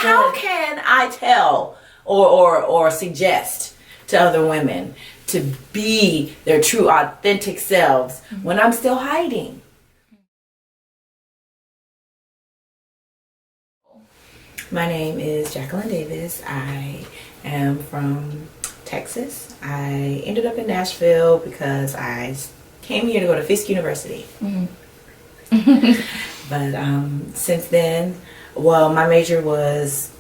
how can I tell or suggest to other women to be their true authentic selves when I'm still hiding? My name is Jacqueline Davis. I am from Texas. I ended up in Nashville because I came here to go to Fisk University. But since then, well, my major was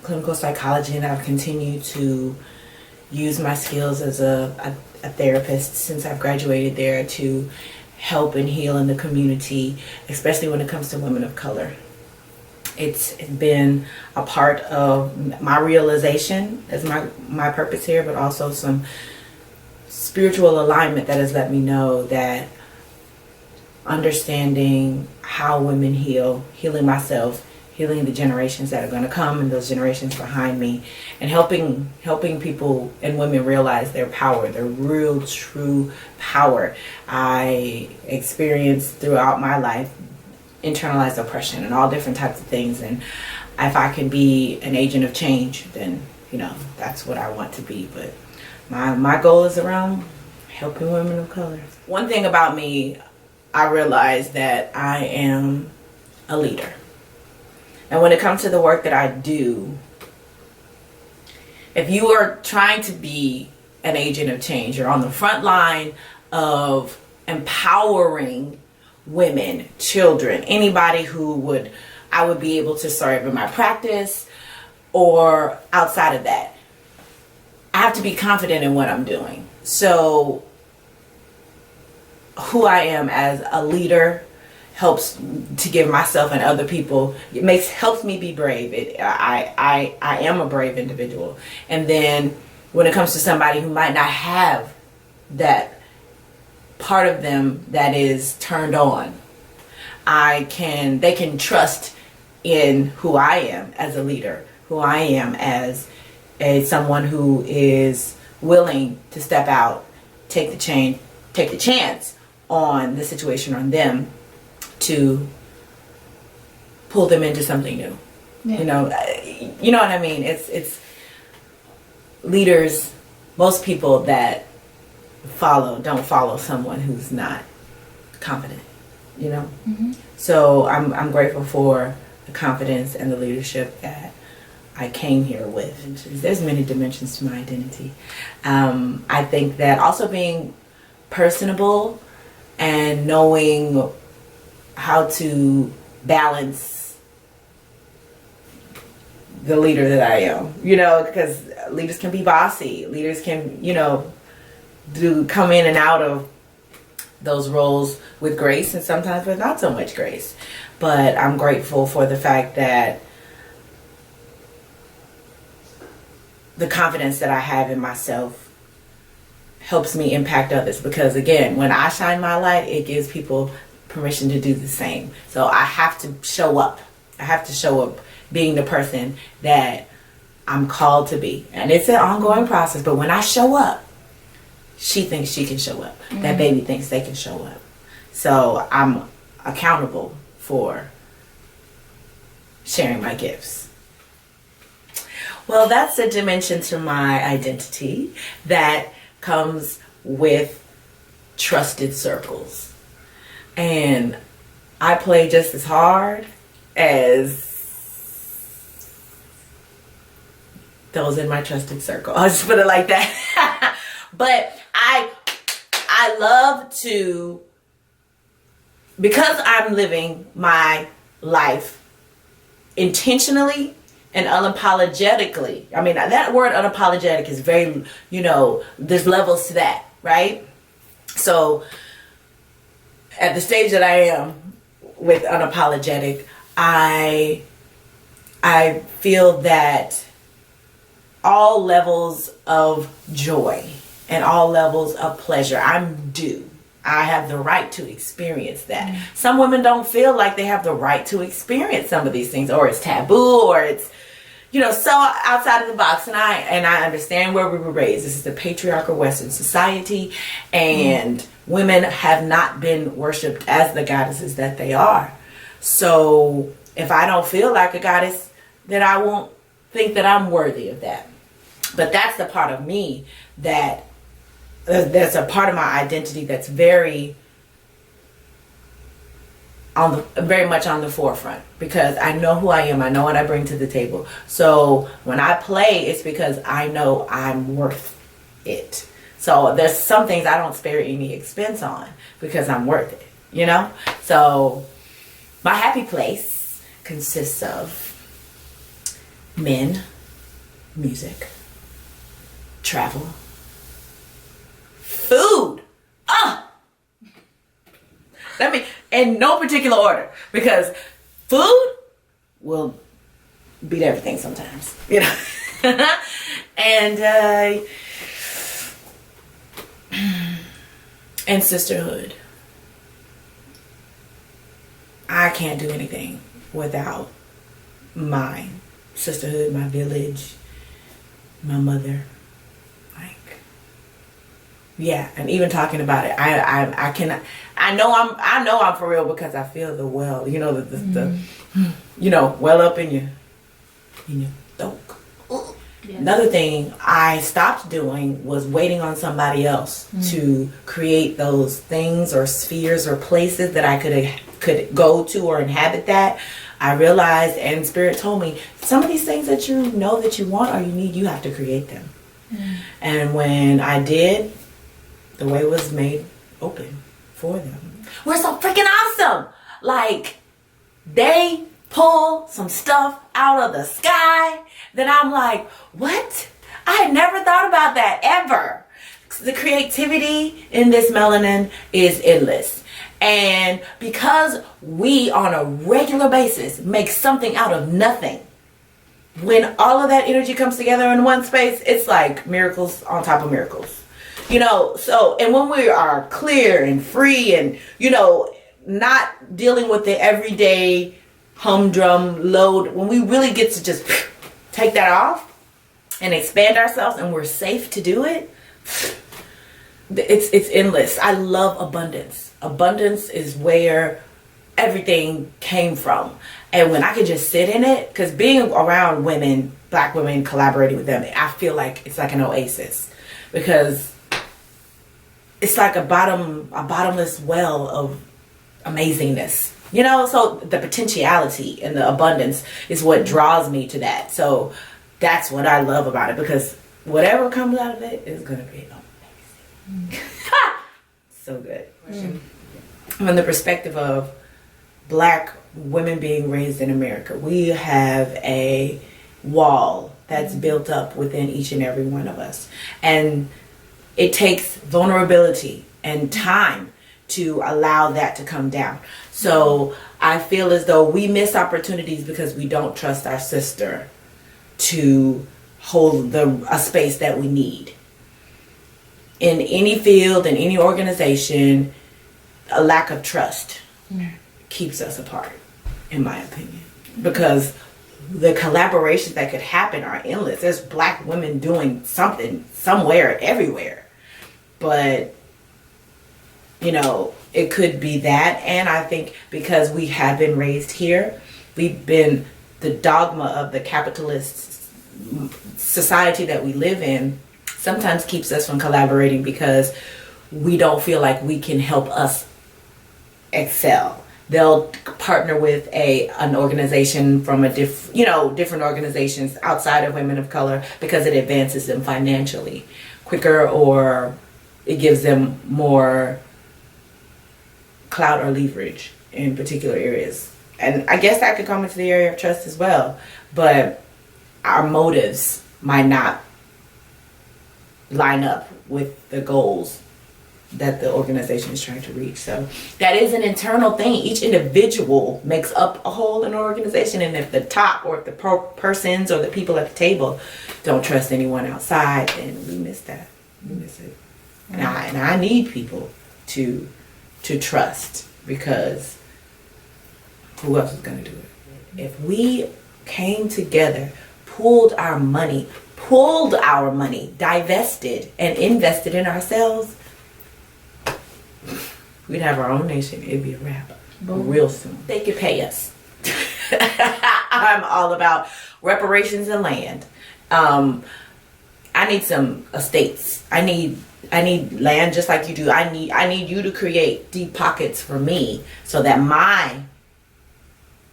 clinical psychology, and I've continued to use my skills as a therapist since I've graduated there to help and heal in the community, especially when it comes to women of color. It's been a part of my realization as my purpose here, but also some spiritual alignment that has let me know that understanding how women heal, healing myself, healing the generations that are going to come and those generations behind me, and helping people and women realize their power, their real true power. I experienced throughout my life internalized oppression and all different types of things, and if I can be an agent of change, then that's what I want to be. But my goal is around helping women of color. One thing about me, I realize that I am a leader. And when it comes to the work that I do, if you are trying to be an agent of change, you're on the front line of empowering women, children, anybody who I would be able to serve in my practice or outside of that. I have to be confident in what I'm doing. So who I am as a leader helps to give myself and other people, helps me be brave. I am a brave individual. And then when it comes to somebody who might not have that part of them that is turned on, they can trust in who I am as a leader, who I am as someone who is willing to step out, take the chance on the situation, on them, to pull them into something new. Yeah. You know what I mean? It's leaders, most people that don't follow someone who's not confident, So I'm grateful for the confidence and the leadership that I came here with. There's many dimensions to my identity. I think that also being personable and knowing how to balance the leader that I am, because leaders can be bossy. Leaders can, come in and out of those roles with grace, and sometimes with not so much grace. But I'm grateful for the fact that the confidence that I have in myself helps me impact others, because again, when I shine my light, it gives people permission to do the same. So I have to show up. I have to show up being the person that I'm called to be. And it's an ongoing process, but when I show up, she thinks she can show up. Mm-hmm. That baby thinks they can show up. So I'm accountable for sharing my gifts. Well, that's a dimension to my identity that comes with trusted circles. And I play just as hard as those in my trusted circle. I'll just put it like that. But I love to, because I'm living my life intentionally and unapologetically. I mean, that word unapologetic is very, there's levels to that, right? So at the stage that I am with unapologetic, I feel that all levels of joy and all levels of pleasure, I'm due. I have the right to experience that. Mm-hmm. Some women don't feel like they have the right to experience some of these things, or it's taboo, or it's, so outside of the box. And I understand where we were raised. This is a patriarchal Western society, and women have not been worshipped as the goddesses that they are. So if I don't feel like a goddess, then I won't think that I'm worthy of that. But that's the part of me that's a part of my identity that's very much on the forefront, because I know who I am. I know what I bring to the table. So when I play, it's because I know I'm worth it. So there's some things I don't spare any expense on because I'm worth it, you know? So my happy place consists of men, music, travel, food. Let me, in no particular order, because food will beat everything sometimes, you know. And sisterhood. I can't do anything without my sisterhood, my village, my mother. Yeah, and even talking about it, I know I'm for real because I feel the well, you know, the you know, well up in your throat. Yes. Another thing I stopped doing was waiting on somebody else to create those things or spheres or places that I could go to or inhabit that. I realized, and Spirit told me, some of these things that you know that you want or you need, you have to create them. And when I did, the way was made open for them. We're so freaking awesome. Like, they pull some stuff out of the sky that I'm like, what? I had never thought about that ever. The creativity in this melanin is endless. And because we on a regular basis make something out of nothing, when all of that energy comes together in one space, it's like miracles on top of miracles. You know, so, and when we are clear and free and, you know, not dealing with the everyday humdrum load, when we really get to just take that off and expand ourselves and we're safe to do it, it's endless. I love abundance. Abundance is where everything came from. And when I could just sit in it, because being around women, Black women, collaborating with them, I feel like it's like an oasis, because it's like a bottomless well of amazingness, you know. So the potentiality and the abundance is what draws me to that. So that's what I love about it, because whatever comes out of it is gonna be amazing. So good. From the perspective of Black women being raised in America, we have a wall that's built up within each and every one of us, and it takes vulnerability and time to allow that to come down. So I feel as though we miss opportunities because we don't trust our sister to hold a space that we need. In any field, in any organization, a lack of trust keeps us apart, in my opinion. Because the collaborations that could happen are endless. There's Black women doing something, somewhere, everywhere. But, you know, it could be that. And I think because we have been raised here, we've been, the dogma of the capitalist society that we live in sometimes keeps us from collaborating, because we don't feel like we can help us excel. They'll partner with an organization from different organizations outside of women of color because it advances them financially quicker, or it gives them more clout or leverage in particular areas. And I guess that could come into the area of trust as well. But our motives might not line up with the goals that the organization is trying to reach. So that is an internal thing. Each individual makes up a whole in an organization, and if the top or if the persons or the people at the table don't trust anyone outside, then we miss that. We miss it. And I need people to trust, because who else is going to do it? If we came together, pooled our money, divested and invested in ourselves, we'd have our own nation. It'd be a wrap real soon. They could pay us. I'm all about reparations and land. I need some estates. I need land just like you do. I need you to create deep pockets for me so that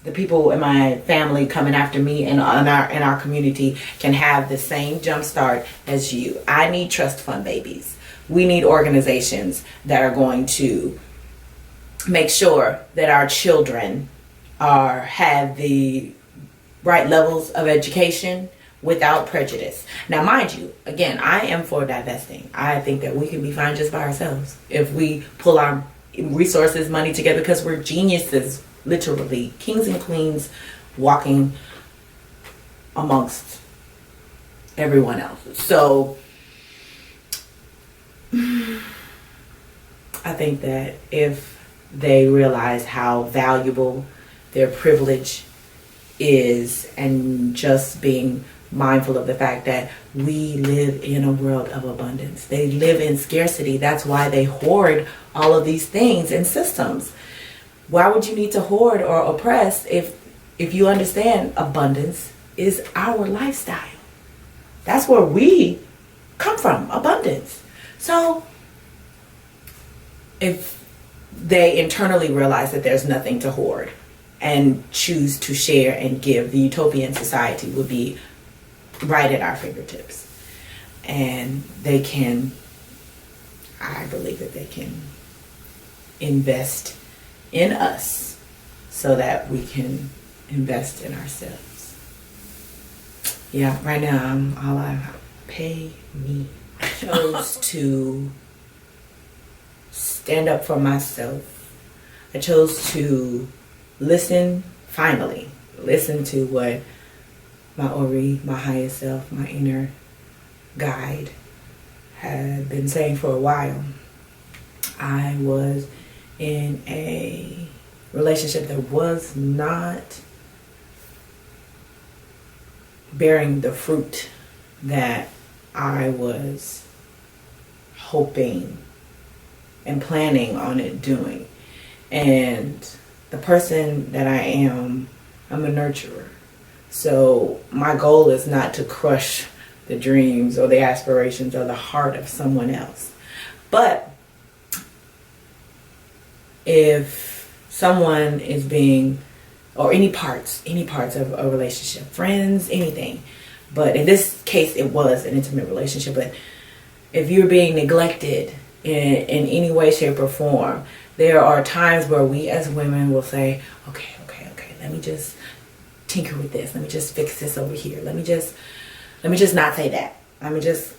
the people in my family coming after me and in our community can have the same jump start as you. I need trust fund babies. We need organizations that are going to make sure that our children have the right levels of education without prejudice. Now, mind you, again, I am for divesting. I think that we can be fine just by ourselves if we pull our resources, money together, because we're geniuses, literally kings and queens walking amongst everyone else. So I think that if they realize how valuable their privilege is, and just being mindful of the fact that we live in a world of abundance. They live in scarcity. That's why they hoard all of these things and systems. Why would you need to hoard or oppress if you understand abundance is our lifestyle? That's where we come from, abundance. So if they internally realize that there's nothing to hoard and choose to share and give, the utopian society would be right at our fingertips. And they can, I believe that they can invest in us so that we can invest in ourselves. Yeah, right now I'm all I pay me. I chose to stand up for myself. I chose to listen, finally, listen to what my Ori, my higher self, my inner guide had been saying for a while. I was in a relationship that was not bearing the fruit that I was hoping and planning on it doing. And the person that I am, I'm a nurturer. So my goal is not to crush the dreams or the aspirations or the heart of someone else. But if someone is being, or any parts of a relationship, friends, anything, but in this case it was an intimate relationship, but if you're being neglected in any way, shape, or form, there are times where we as women will say, okay, let me just tinker with this. Let me just fix this over here. Let me just not say that. Let me just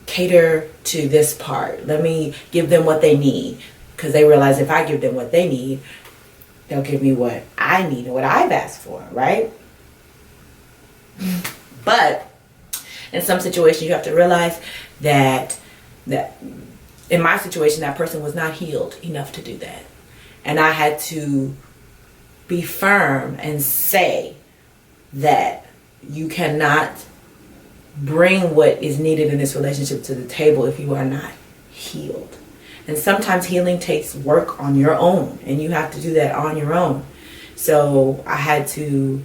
cater to this part. Let me give them what they need, because they realize if I give them what they need, they'll give me what I need and what I've asked for, right? But in some situations, you have to realize that in my situation, that person was not healed enough to do that. And I had to be firm and say that you cannot bring what is needed in this relationship to the table if you are not healed. And sometimes healing takes work on your own, and you have to do that on your own. So I had to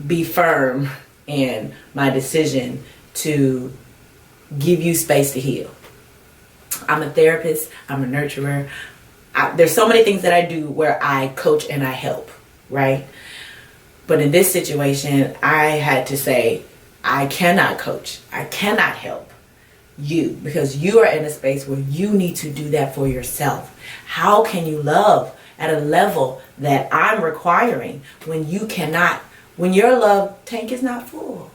be firm in my decision to give you space to heal. I'm a therapist. I'm a nurturer. There's so many things that I do where I coach and I help, right? But in this situation, I had to say, I cannot coach. I cannot help you, because you are in a space where you need to do that for yourself. How can you love at a level that I'm requiring when you cannot, when your love tank is not full?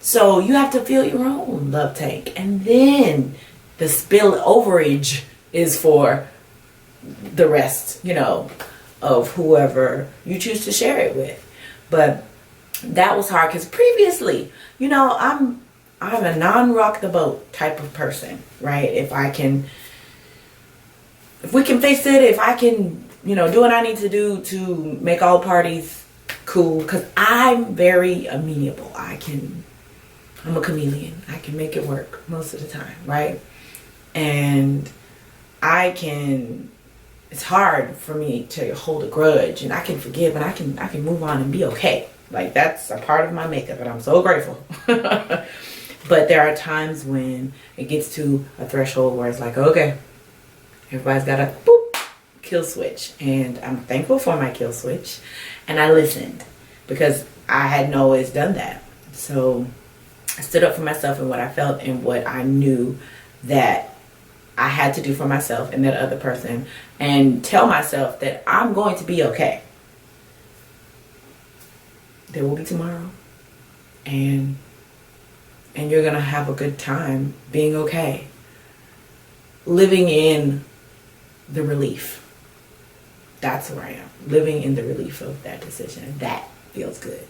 So you have to fill your own love tank, and then the spill overage is for the rest, of whoever you choose to share it with. But that was hard because previously, I'm a non-rock the boat type of person, right? If we can fix it, if I can, do what I need to do to make all parties cool, because I'm very amenable. I'm a chameleon. I can make it work most of the time, right? And it's hard for me to hold a grudge, and I can forgive, and I can move on and be okay. Like, that's a part of my makeup, and I'm so grateful. But there are times when it gets to a threshold where it's like, okay, everybody's got a boop, kill switch. And I'm thankful for my kill switch. And I listened, because I hadn't always done that. So I stood up for myself and what I felt and what I knew that I had to do for myself and that other person, and tell myself that I'm going to be okay. There will be tomorrow. And you're going to have a good time being okay. Living in the relief. That's where I am. Living in the relief of that decision. That feels good.